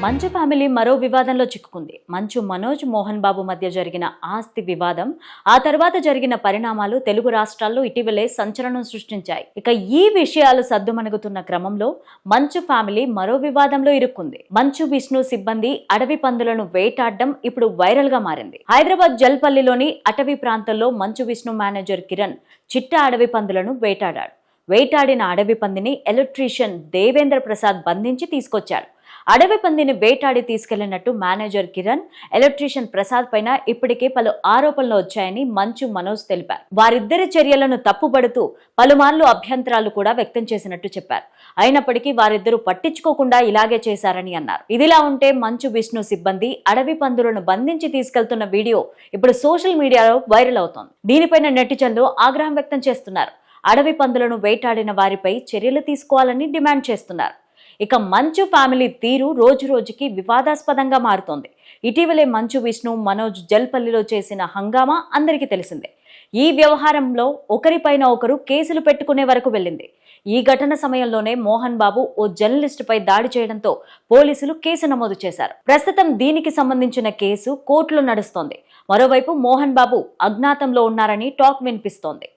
మంచు ఫ్యామిలీ మరో వివాదంలో చిక్కుకుంది. మంచు మనోజ్ మోహన్ బాబు మధ్య జరిగిన ఆస్తి వివాదం, ఆ తర్వాత జరిగిన పరిణామాలు తెలుగు రాష్ట్రాల్లో ఇటీవలే సంచలనం సృష్టించాయి. ఇక ఈ విషయాలు సద్దుమణుగుతున్న క్రమంలో మంచు ఫ్యామిలీ మరో వివాదంలో ఇరుక్కుంది. మంచు విష్ణు సిబ్బంది అడవి పందులను వేటాడడం ఇప్పుడు వైరల్ గా మారింది. హైదరాబాద్ జల్పల్లిలోని అటవీ ప్రాంతంలో మంచు విష్ణు మేనేజర్ కిరణ్ చిట్టా అడవి పందులను వేటాడాడు. వేటాడిన అడవి పందిని ఎలక్ట్రీషియన్ దేవేంద్ర ప్రసాద్ బంధించి తీసుకొచ్చాడు. అడవి పందిని వేటాడి తీసుకెళ్లినట్టు మేనేజర్ కిరణ్, ఎలక్ట్రీషియన్ ప్రసాద్ పైన ఇప్పటికే పలు ఆరోపణలు వచ్చాయని మంచు మనోజ్ తెలిపారు. వారిద్దరి చర్యలను తప్పుపడుతూ పలుమార్లు అభ్యంతరాలు కూడా వ్యక్తం చేసినట్టు చెప్పారు. అయినప్పటికీ వారిద్దరూ పట్టించుకోకుండా ఇలాగే చేశారని అన్నారు. ఇదిలా ఉంటే మంచు విష్ణు సిబ్బంది అడవి పందులను బంధించి తీసుకెళ్తున్న వీడియో ఇప్పుడు సోషల్ మీడియాలో వైరల్ అవుతోంది. దీనిపైన నెటిజన్లు ఆగ్రహం వ్యక్తం చేస్తున్నారు. అడవి పందులను వేటాడిన వారిపై చర్యలు తీసుకోవాలని డిమాండ్ చేస్తున్నారు. ఇక మంచు ఫ్యామిలీ తీరు రోజు రోజుకి వివాదాస్పదంగా మారుతోంది. ఇటీవలే మంచు విష్ణు, మనోజ్ జల్పల్లిలో చేసిన హంగామా అందరికీ తెలిసిందే. ఈ వ్యవహారంలో ఒకరిపైన ఒకరు కేసులు పెట్టుకునే వరకు వెళ్ళింది. ఈ ఘటన సమయంలోనే మోహన్ బాబు ఓ జర్నలిస్టుపై దాడి చేయడంతో పోలీసులు కేసు నమోదు చేశారు. ప్రస్తుతం దీనికి సంబంధించిన కేసు కోర్టులో నడుస్తోంది. మరోవైపు మోహన్ బాబు అజ్ఞాతంలో ఉన్నారని టాక్ వినిపిస్తోంది.